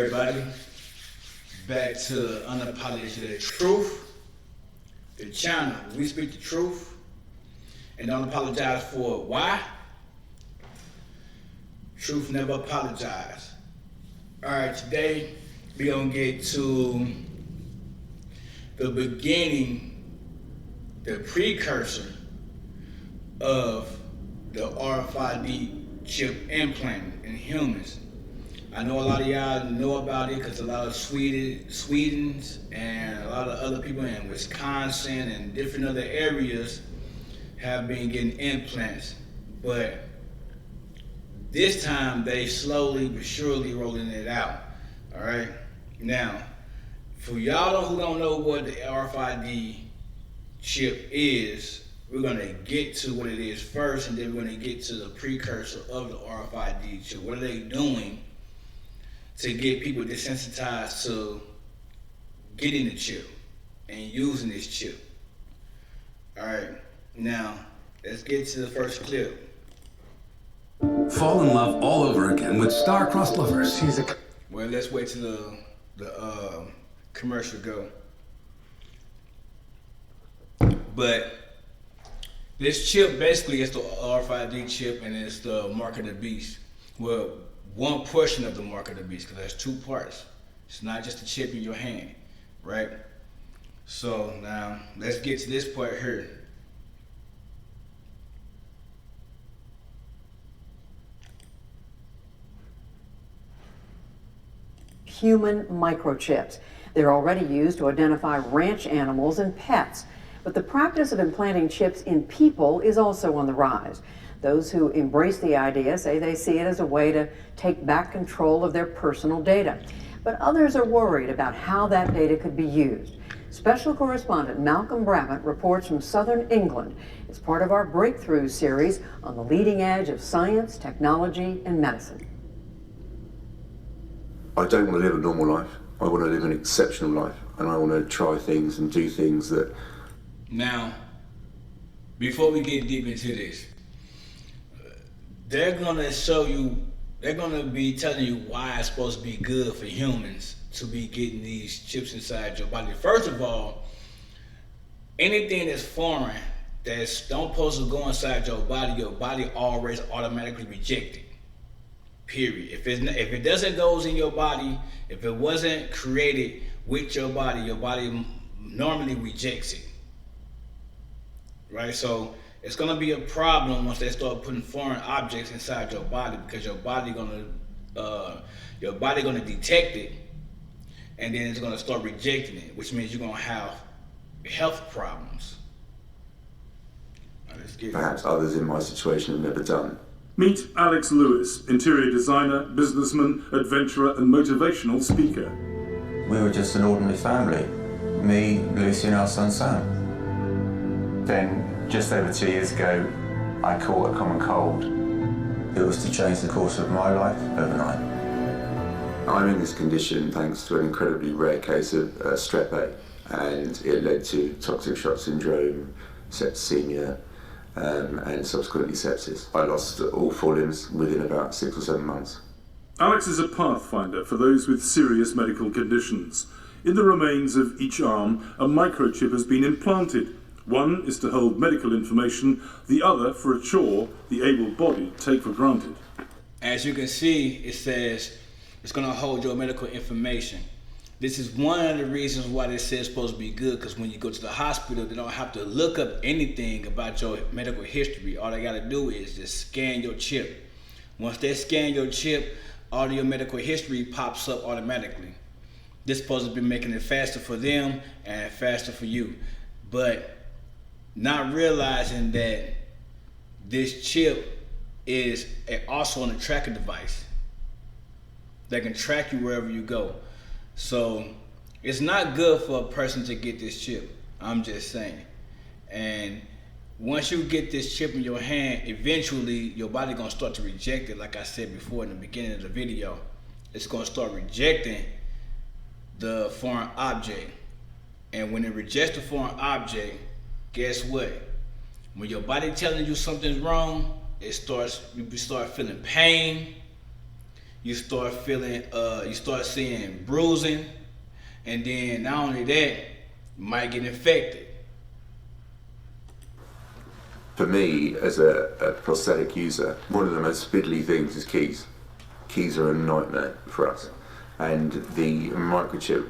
everybody? Back to Unapologetic Truth, the channel. We speak the truth and don't apologize for it. Why? Truth never apologize. Alright, today we're gonna get to the beginning, the precursor of the RFID chip implant in humans. I know a lot of y'all know about it because a lot of Sweden's and a lot of other people in Wisconsin and different other areas have been getting implants. But this time they slowly but surely rolling it out. All right. Now, for y'all who don't know what the RFID chip is, we're gonna get to what it is first, and then we're gonna get to the precursor of the RFID chip. What are they doing to get people desensitized to getting the chip and using this chip? All right, now let's get to the first clip. Fall in love all over again with star-crossed lovers. Well, let's wait till the commercial go. But this chip basically is the RFID chip, and it's the mark of the beast. Well, one portion of the mark of the beast, because there's two parts. It's not just a chip in your hand, right? So now let's get to this part here. Human microchips. They're already used to identify ranch animals and pets. But the practice of implanting chips in people is also on the rise. Those who embrace the idea say they see it as a way to take back control of their personal data. But others are worried about how that data could be used. Special correspondent Malcolm Brabant reports from southern England. It's part of our Breakthrough series on the leading edge of science, technology, and medicine. I don't want to live a normal life. I want to live an exceptional life, and I want to try things and do things that... Now, before we get deep into this, they're gonna show you, they're gonna be telling you why it's supposed to be good for humans to be getting these chips inside your body. First of all, anything that's foreign, that's don't supposed to go inside your body always automatically rejected. Period. If it doesn't goes in your body, if it wasn't created with your body normally rejects it. Right? So it's gonna be a problem once they start putting foreign objects inside your body, because your body gonna detect it, and then it's gonna start rejecting it, which means you're gonna have health problems. Right, let's get perhaps others in my situation have never done. Meet Alex Lewis, interior designer, businessman, adventurer, and motivational speaker. We were just an ordinary family. Me, Lucy, and our son Sam. Then, just over 2 years ago, I caught a common cold. It was to change the course of my life overnight. I'm in this condition thanks to an incredibly rare case of strep A, and it led to toxic shock syndrome, septicemia, and subsequently sepsis. I lost all 4 limbs within about 6 or 7 months. Alex is a pathfinder for those with serious medical conditions. In the remains of each arm, a microchip has been implanted. One is to hold medical information, the other for a chore the able-bodied take for granted. As you can see, it says it's going to hold your medical information. This is one of the reasons why they say it's supposed to be good, because when you go to the hospital, they don't have to look up anything about your medical history. All they got to do is just scan your chip. Once they scan your chip, all of your medical history pops up automatically. This is supposed to be making it faster for them and faster for you. But not realizing that this chip is also on a tracking device that can track you wherever you go. So it's not good for a person to get this chip, I'm just saying. And once you get this chip in your hand, eventually your body gonna start to reject it. Like I said before in the beginning of the video, it's gonna start rejecting the foreign object. And when it rejects the foreign object, guess what? When your body telling you something's wrong, you start feeling pain, you start feeling, you start seeing bruising, and then not only that, you might get infected. For me, as a prosthetic user, one of the most fiddly things is keys. Keys are a nightmare for us. And the microchip,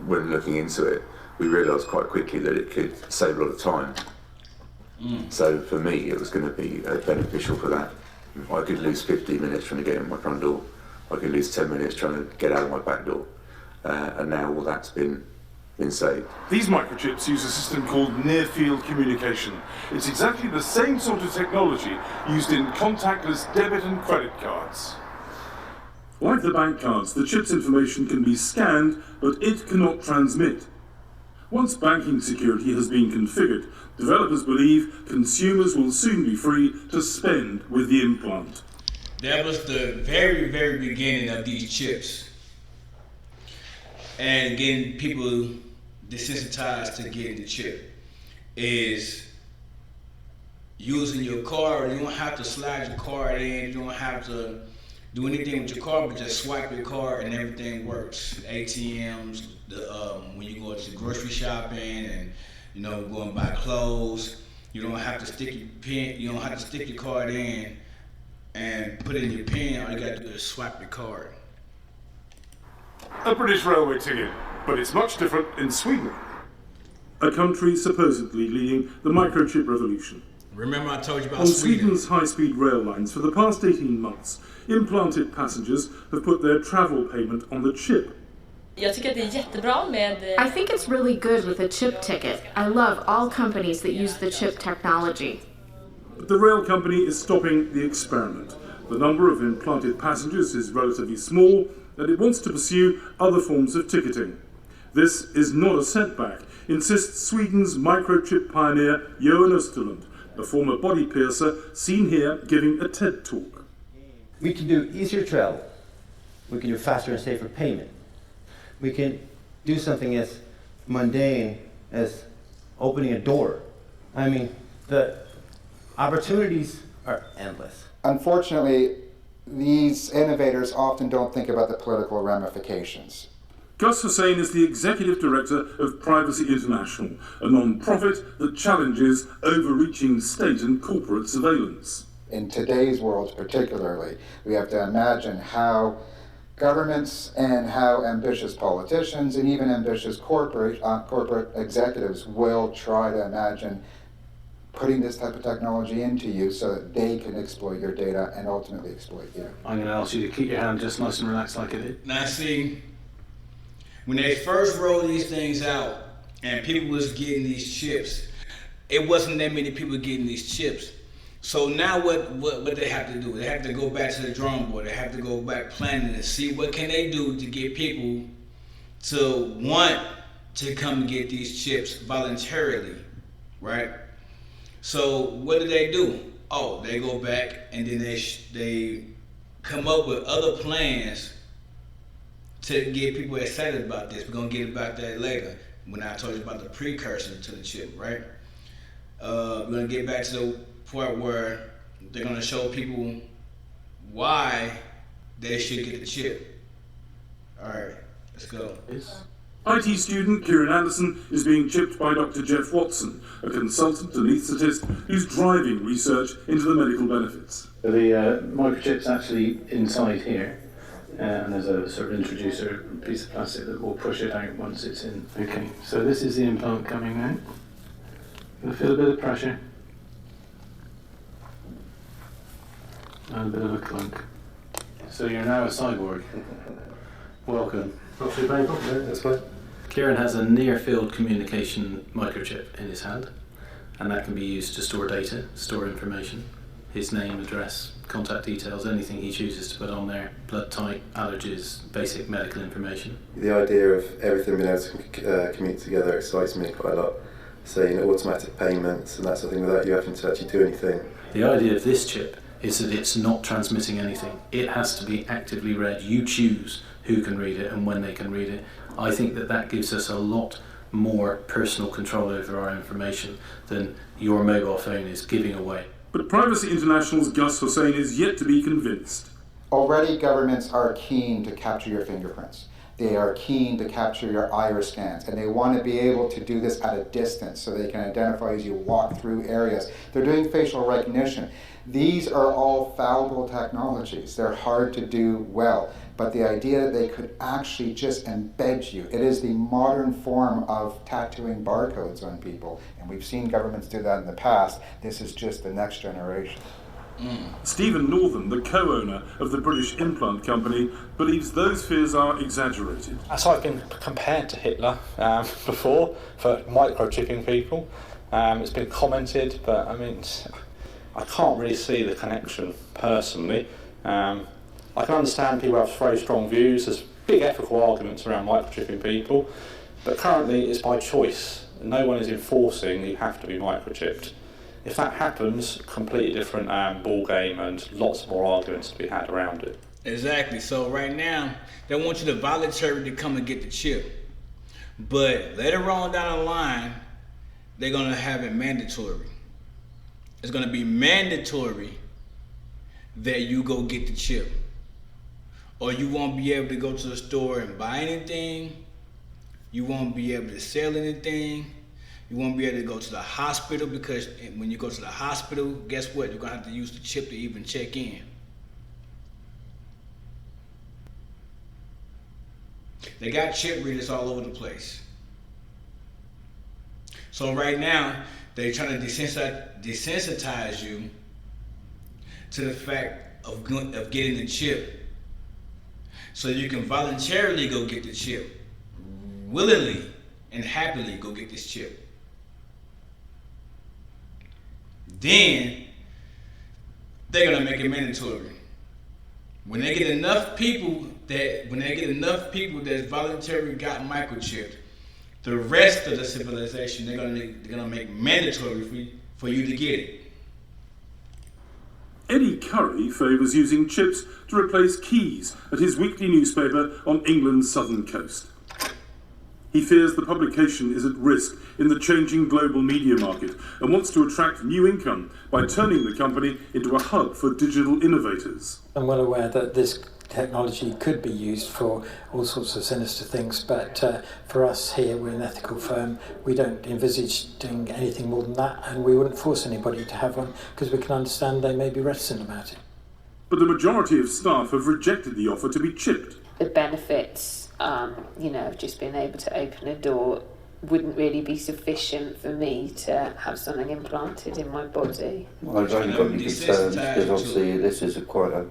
when looking into it, we realised quite quickly that it could save a lot of time. So for me, it was going to be beneficial for that. I could lose 15 minutes trying to get in my front door. I could lose 10 minutes trying to get out of my back door. And now all that's been saved. These microchips use a system called near-field communication. It's exactly the same sort of technology used in contactless debit and credit cards. Like the bank cards, the chip's information can be scanned, but it cannot transmit. Once banking security has been configured, developers believe consumers will soon be free to spend with the implant. That was the very, very beginning of these chips. And getting people desensitized to getting the chip is using your card. You don't have to slide your card in. You don't have to do anything with your card, but just swipe your card and everything works. ATMs, when you go to grocery shopping and go and buy clothes, you don't have to stick your pin. You don't have to stick your card in and put in your pin. All you got to do is swipe your card. A British railway ticket, but it's much different in Sweden, a country supposedly leading the microchip revolution. Remember I told you about On Sweden? Sweden's high-speed rail lines, for the past 18 months, implanted passengers have put their travel payment on the chip. Jag tycker att det är jättebra med... I think it's really good with a chip ticket. I love all companies that use the chip technology. But the rail company is stopping the experiment. The number of implanted passengers is relatively small, and it wants to pursue other forms of ticketing. This is not a setback, insists Sweden's microchip pioneer Johan Österlund, a former body piercer seen here giving a TED talk. We can do easier travel. We can do faster and safer payment. We can do something as mundane as opening a door. I mean, the opportunities are endless. Unfortunately, these innovators often don't think about the political ramifications. Gus Hussain is the executive director of Privacy International, a non-profit that challenges overreaching state and corporate surveillance. In today's world particularly, we have to imagine how governments and how ambitious politicians and even ambitious corporate executives will try to imagine putting this type of technology into you so that they can exploit your data and ultimately exploit you. I'm going to ask you to keep your hand just nice and relaxed like it is. Now see, when they first rolled these things out and people was getting these chips, it wasn't that many people getting these chips. So now what they have to do? They have to go back to the drawing board. They have to go back planning and see what can they do to get people to want to come get these chips voluntarily, right? So what do? Oh, they go back and then they come up with other plans to get people excited about this. We're gonna get about that later when I told you about the precursor to the chip, right? We're gonna get back to the part where they're gonna show people why they should get the chip. All right, let's go. IT student Kieran Anderson is being chipped by Dr. Jeff Watson, a consultant anaesthetist who's driving research into the medical benefits. The microchip's actually inside here, and there's a sort of introducer piece of plastic that will push it out once it's in. Okay, so this is the implant coming out. You'll feel a bit of pressure. And a bit of a clunk. So you're now a cyborg. Welcome. Not too painful? No, that's fine. Kieran has a near-field communication microchip in his hand, and that can be used to store data, store information, his name, address, contact details, anything he chooses to put on there, blood type, allergies, basic medical information. The idea of everything being able to commute together excites me quite a lot. So, automatic payments and that sort of thing without you having to actually do anything. The idea of this chip is that it's not transmitting anything. It has to be actively read. You choose who can read it and when they can read it. I think that gives us a lot more personal control over our information than your mobile phone is giving away. But Privacy International's Gus Hussain is yet to be convinced. Already governments are keen to capture your fingerprints. They are keen to capture your iris scans, and they want to be able to do this at a distance so they can identify as you walk through areas. They're doing facial recognition. These are all fallible technologies. They're hard to do well, but the idea that they could actually just embed you, it is the modern form of tattooing barcodes on people, and we've seen governments do that in the past. This is just the next generation. Stephen Northern, the co-owner of the British Implant company, believes those fears are exaggerated. So I've been compared to Hitler before for microchipping people. It's been commented, but I mean, I can't really see the connection personally. I can understand people have very strong views. There's big ethical arguments around microchipping people, but currently it's by choice. No one is enforcing you have to be microchipped. If that happens, completely different ball game and lots more arguments to be had around it. Exactly. So right now, they want you to voluntarily come and get the chip. But later on down the line, they're going to have it mandatory. It's going to be mandatory that you go get the chip. Or you won't be able to go to the store and buy anything. You won't be able to sell anything. You won't be able to go to the hospital, because when you go to the hospital, guess what? You're going to have to use the chip to even check in. They got chip readers all over the place. So right now, they're trying to desensitize you to the fact of getting the chip, so you can voluntarily go get the chip, willingly and happily go get this chip. Then they're gonna make it mandatory. When they get enough people that's voluntarily got microchipped, the rest of the civilization they're gonna make mandatory for you to get it. Eddie Curry favours using chips to replace keys at his weekly newspaper on England's southern coast. He fears the publication is at risk in the changing global media market and wants to attract new income by turning the company into a hub for digital innovators. I'm well aware that this technology could be used for all sorts of sinister things, but for us here, we're an ethical firm. We don't envisage doing anything more than that, and we wouldn't force anybody to have one because we can understand they may be reticent about it. But the majority of staff have rejected the offer to be chipped. The benefits, of just being able to open a door wouldn't really be sufficient for me to have something implanted in my body. Well, I've only got any concerns because obviously this is quite a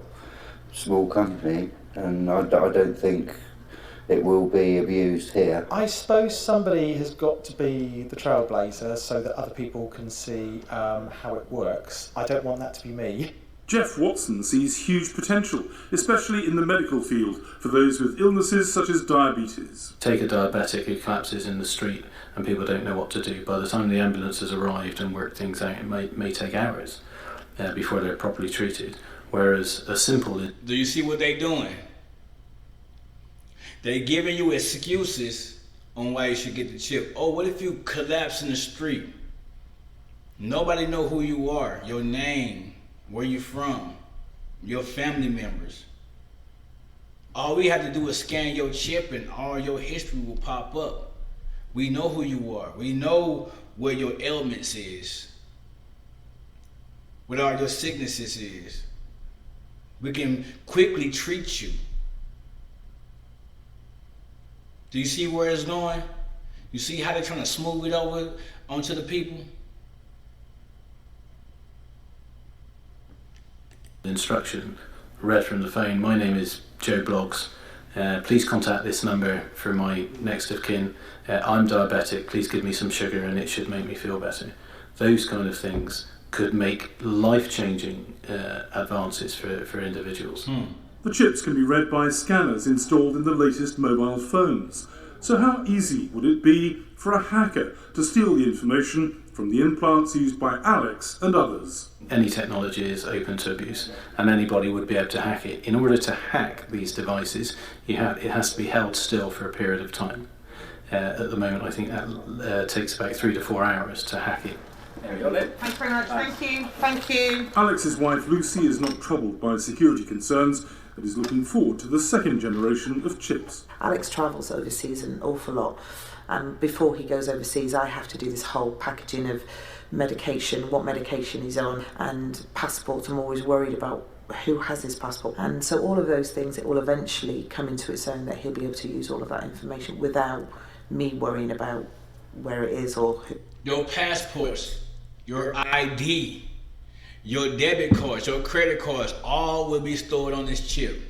small company, and I don't think it will be abused here. I suppose somebody has got to be the trailblazer so that other people can see how it works. I don't want that to be me. Jeff Watson sees huge potential, especially in the medical field, for those with illnesses such as diabetes. Take a diabetic who collapses in the street and people don't know what to do. By the time the ambulance has arrived and worked things out, it may take hours before they're properly treated. Whereas a simple... Do you see what they're doing? They're giving you excuses on why you should get the chip. Oh, what if you collapse in the street? Nobody know who you are, your name, where you from, your family members. All we have to do is scan your chip and all your history will pop up. We know who you are. We know where your ailments is, what all your sicknesses is. We can quickly treat you. Do you see where it's going? You see how they're trying to smooth it over onto the people? Instruction read from the phone. My name is Joe Bloggs. Please contact this number for my next of kin. I'm diabetic. Please give me some sugar and it should make me feel better. Those kind of things could make life-changing advances for individuals. The chips can be read by scanners installed in the latest mobile phones. So how easy would it be for a hacker to steal the information from the implants used by Alex and others? Any technology is open to abuse and anybody would be able to hack it. In order to hack these devices, it has to be held still for a period of time. At the moment, I think that takes about 3 to 4 hours to hack it. There we go, Liv. Thanks very much. Thank you. Thank you. Alex's wife Lucy is not troubled by security concerns, and is looking forward to the second generation of chips. Alex travels overseas an awful lot. Before he goes overseas, I have to do this whole packaging of medication, what medication he's on, and passports. I'm always worried about who has his passport. And so all of those things, it will eventually come into its own that he'll be able to use all of that information without me worrying about where it is or who. Your passports, your ID, your debit cards, your credit cards, all will be stored on this chip.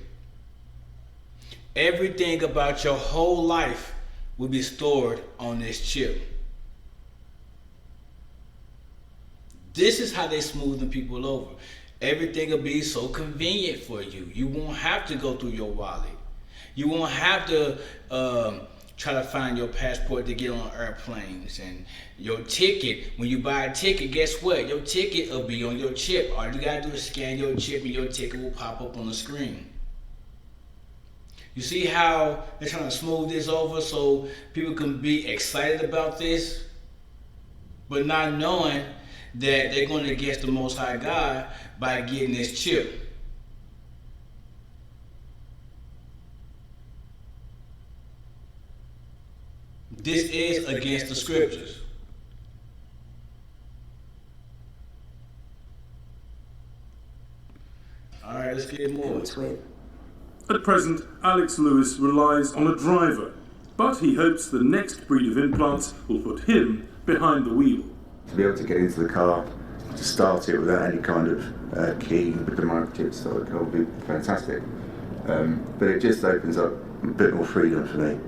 Everything about your whole life will be stored on this chip. This is how they smoothing people over. Everything will be so convenient for you. You won't have to go through your wallet. You won't have to try to find your passport to get on airplanes. And your ticket, when you buy a ticket, guess what? Your ticket will be on your chip. All you gotta do is scan your chip and your ticket will pop up on the screen. You see how they're trying to smooth this over so people can be excited about this, but not knowing that they're going against the Most High God by getting this chip. This is against the scriptures. All right, let's get more. At present, Alex Lewis relies on a driver, but he hopes the next breed of implants will put him behind the wheel. To be able to get into the car, to start it without any kind of key with the microchips, that would be fantastic. But it just opens up a bit more freedom for me.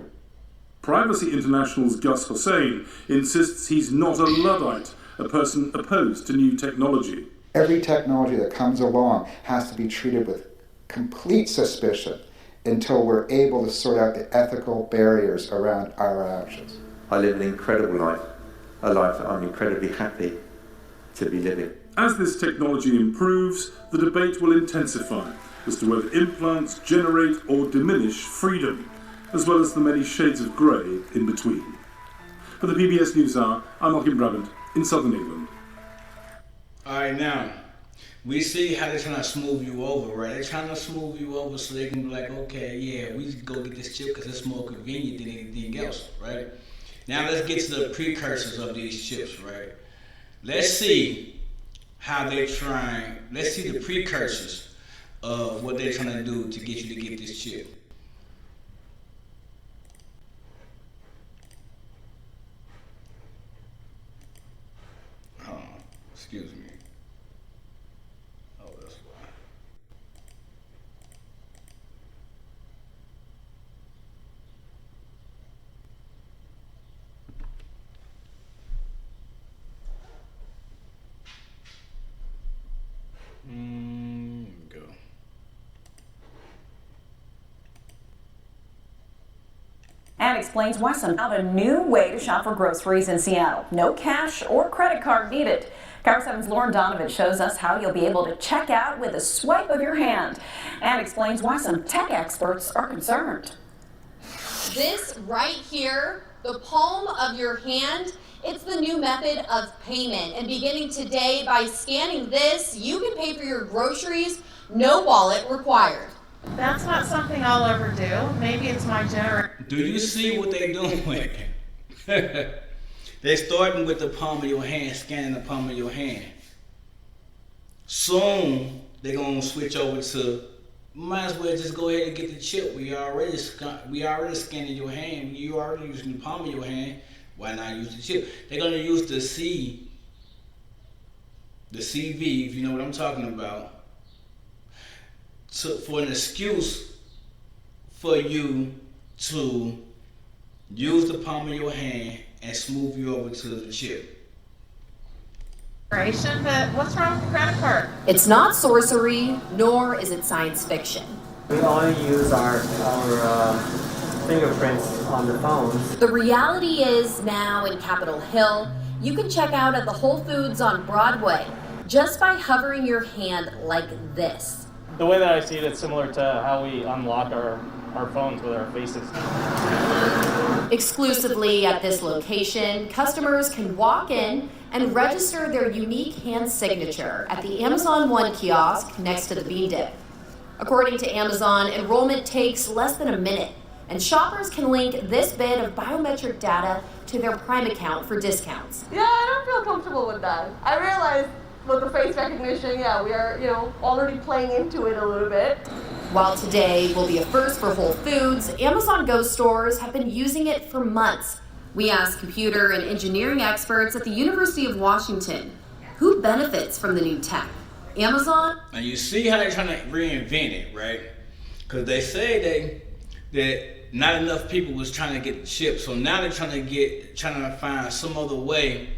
Privacy International's Gus Hussain insists he's not a Luddite, a person opposed to new technology. Every technology that comes along has to be treated with complete suspicion until we're able to sort out the ethical barriers around our actions. I live an incredible life, a life that I'm incredibly happy to be living. As this technology improves, the debate will intensify as to whether implants generate or diminish freedom, as well as the many shades of grey in between. For the PBS NewsHour, I'm Malcolm Brabant in Southern England. All right, now, we see how they're trying to smooth you over, right? They're trying to smooth you over so they can be like, okay, yeah, we can go get this chip because it's more convenient than anything else, right? Now let's get to the precursors of these chips, right? Let's see how they're trying, let's see the precursors of what they're trying to do to get you to get this chip. Excuse me. Oh, that's why. Go. And explains why some found a new way to shop for groceries in Seattle. No cash or credit card needed. Cover 7's Lauren Donovan shows us how you'll be able to check out with a swipe of your hand and explains why some tech experts are concerned. This right here, the palm of your hand, it's the new method of payment. And beginning today, by scanning this, you can pay for your groceries, no wallet required. That's not something I'll ever do. Maybe it's my generation. Do you see what they're doing? They're starting with the palm of your hand, scanning the palm of your hand. Soon, they're going to switch over to, might as well just go ahead and get the chip. We already scanning your hand. You already using the palm of your hand. Why not use the chip? They're going to use the CV, if you know what I'm talking about, for an excuse for you to use the palm of your hand and smooth you over to the chip. But what's wrong with the credit card? It's not sorcery, nor is it science fiction. We all use our fingerprints on the phones. The reality is now in Capitol Hill, you can check out at the Whole Foods on Broadway just by hovering your hand like this. The way that I see it, it's similar to how we unlock our phones with our faces. Exclusively at this location, customers can walk in and register their unique hand signature at the Amazon One kiosk next to the Bean Dip. According to Amazon, enrollment takes less than a minute, and shoppers can link this bit of biometric data to their Prime account for discounts. Yeah, I don't feel comfortable with that. I realize with the face recognition, yeah, we are, already playing into it a little bit. While today will be a first for Whole Foods, Amazon Go stores have been using it for months. We asked computer and engineering experts at the University of Washington, who benefits from the new tech? Amazon? And you see how they're trying to reinvent it, right? Because they say that not enough people was trying to get the chip, so now they're trying to find some other way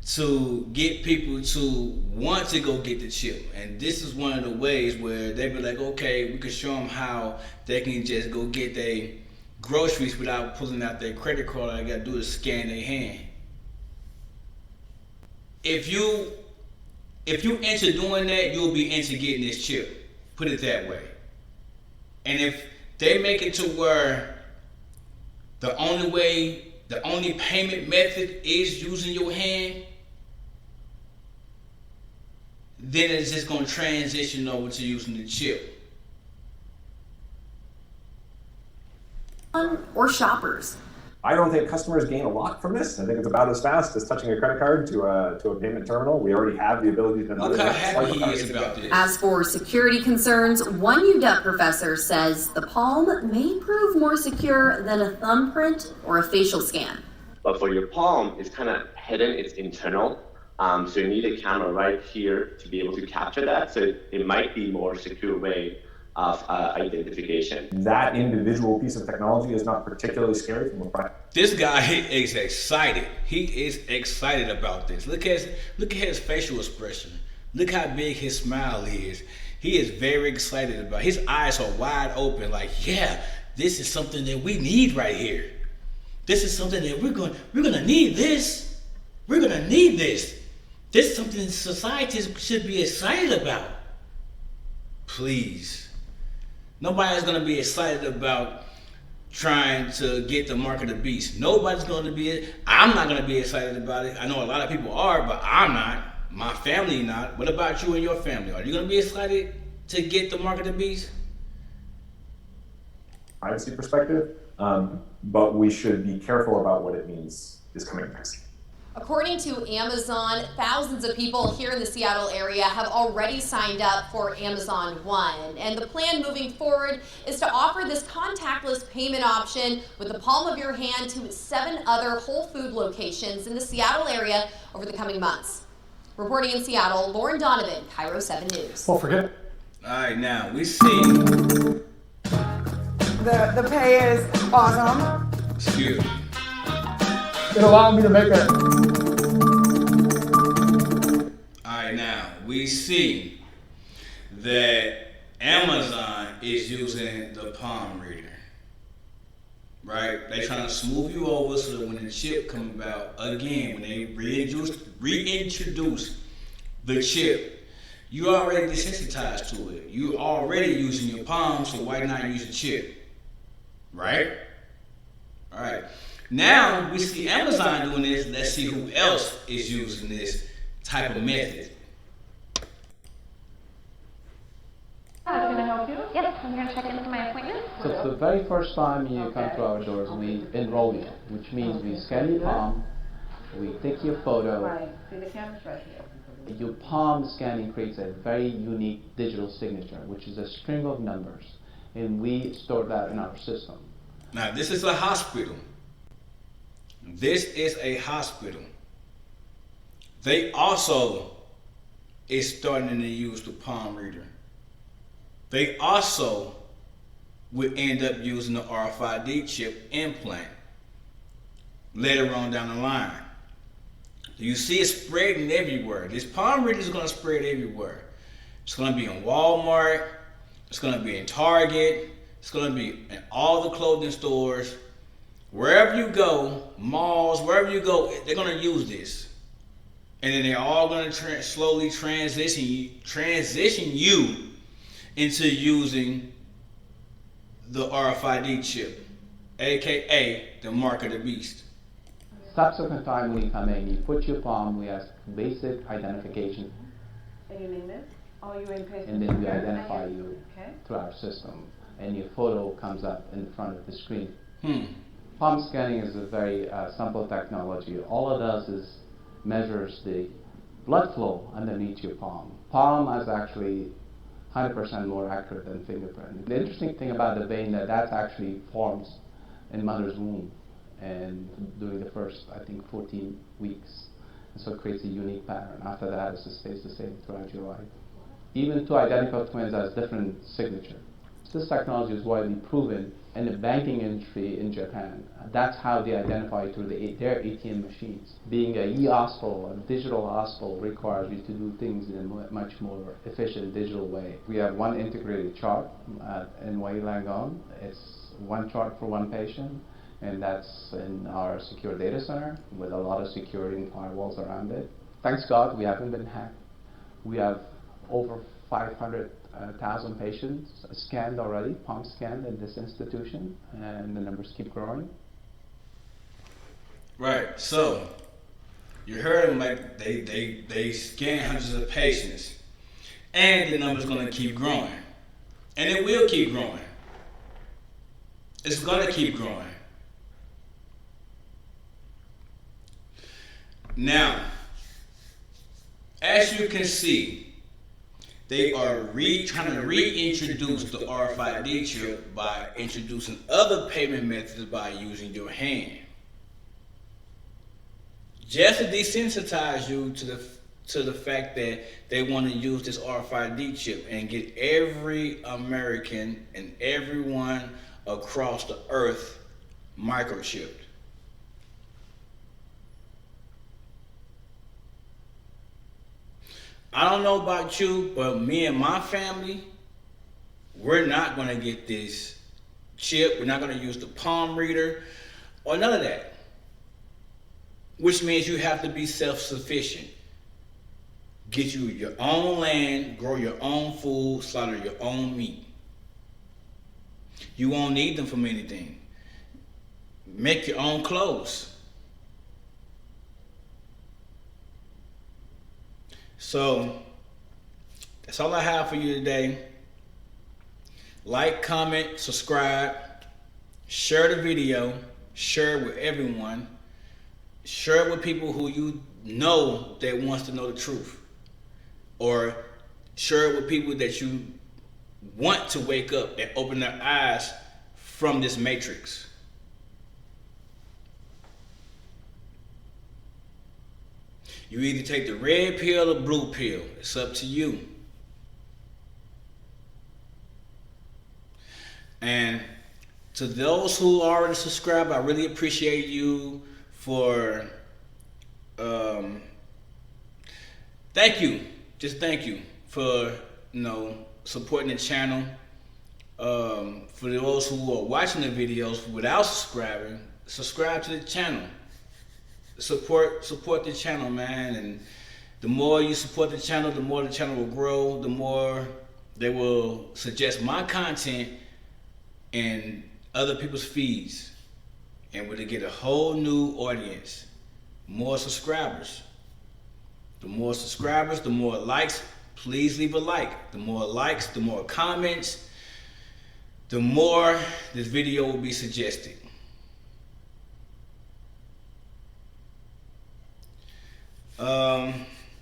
to get people to want to go get the chip. And this is one of the ways where they be like, okay, we can show them how they can just go get their groceries without pulling out their credit card. All they gotta do is scan their hand. If you into doing that, you'll be into getting this chip. Put it that way. And if they make it to where the only payment method is using your hand, then it's just going to transition over to using the chip. Or shoppers. I don't think customers gain a lot from this. I think it's about as fast as touching a credit card to a payment terminal. We already have the ability to know. Look how happy he is about this. As for security concerns, one UW professor says the palm may prove more secure than a thumbprint or a facial scan. But for your palm, it's kind of hidden, it's internal. So you need a camera right here to be able to capture that. So it might be more secure way of identification. That individual piece of technology is not particularly scary from a price. This guy is excited. He is excited about this. Look at his facial expression. Look how big his smile is. He is very excited about it. His eyes are wide open, like, yeah, this is something that we need right here. This is something that we're gonna need this. We're gonna need this. This is something society should be excited about. Please. Nobody's gonna be excited about trying to get the mark of the beast. Nobody's gonna be. I'm not gonna be excited about it. I know a lot of people are, but I'm not. My family not. What about you and your family? Are you gonna be excited to get the mark of the beast? Privacy perspective, but we should be careful about what it means is coming next. According to Amazon, thousands of people here in the Seattle area have already signed up for Amazon One. And the plan moving forward is to offer this contactless payment option with the palm of your hand to 7 other Whole Food locations in the Seattle area over the coming months. Reporting in Seattle, Lauren Donovan, Cairo 7 News. Well, forget it. All right, now we see. The pay is awesome. Excuse me. It allowed me to make a. Alright, now we see that Amazon is using the palm reader. Right? They're trying to smooth you over so that when the chip comes about again, when they reintroduce the chip, you're already desensitized to it. You're already using your palm, so why not use a chip? Right? Alright. Now we see Amazon doing this. Let's see who else is using this type of method. Can I help you? Yes, I'm going to check into my appointment. So it's the very first time you come to our doors, we enroll you, which means we scan your palm, we take your photo. Right, see the camera's right here. Your palm scanning creates a very unique digital signature, which is a string of numbers, and we store that in our system. Now this is a hospital. This is a hospital. They also is starting to use the palm reader. They also would end up using the Rfid chip implant later on down the line. You see it spreading everywhere. This palm reader is going to spread everywhere. It's going to be in Walmart. It's going to be in Target. It's going to be in all the clothing stores. Wherever you go, malls, wherever you go, they're going to use this. And then they're all going to slowly transition you into using the Rfid chip, aka the mark of the beast. Subsequent time when you come in, you put your palm, we ask basic identification. And your name is? Oh, you input. And then we identify you through our system, and your photo comes up in the front of the screen. Palm scanning is a very simple technology. All it does is measures the blood flow underneath your palm. Palm is actually 100% more accurate than fingerprint. The interesting thing about the vein that actually forms in mother's womb and during the first, I think, 14 weeks. And so it creates a unique pattern. After that, it just stays the same throughout your life. Even two identical twins has different signature. This technology is widely proven in the banking industry in Japan. That's how they identify through their ATM machines. Being a e-hospital, a digital hospital, requires you to do things in a much more efficient digital way. We have one integrated chart in Yangon. It's one chart for one patient, and that's in our secure data center with a lot of security and firewalls around it. Thanks God, we haven't been hacked. We have over 500,000 patients scanned already, palm scanned in this institution, and the numbers keep growing. Right, so you heard them, like they scan hundreds of patients, and the number's gonna keep growing, and it will keep growing. It's gonna keep growing. Now, as you can see, they are trying to reintroduce the RFID chip by introducing other payment methods by using your hand. Just to desensitize you to the fact that they want to use this RFID chip and get every American and everyone across the earth microchipped. I don't know about you, but me and my family, we're not going to get this chip. We're not going to use the palm reader or none of that. Which means you have to be self-sufficient. Get you your own land, grow your own food, slaughter your own meat. You won't need them from anything. Make your own clothes. So, that's all I have for you today. Like, comment, subscribe, share the video, share it with everyone, share it with people who you know that wants to know the truth, or share it with people that you want to wake up and open their eyes from this matrix. You either take the red pill or blue pill. It's up to you. And to those who already subscribed, I really appreciate you for, thank you. Just thank you for, supporting the channel. For those who are watching the videos without subscribing, subscribe to the channel. Support the channel, man, and the more you support the channel, the more the channel will grow, the more they will suggest my content in other people's feeds, and we'll get a whole new audience, more subscribers. The more subscribers, the more likes. Please leave a like. The more likes, the more comments, the more this video will be suggested.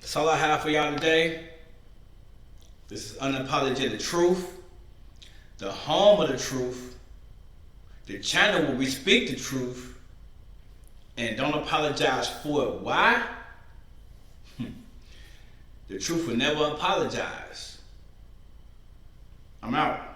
That's all I have for y'all today. This is Unapologetic Truth, the home of the truth, the channel where we speak the truth and don't apologize for it. Why? The truth will never apologize. I'm out.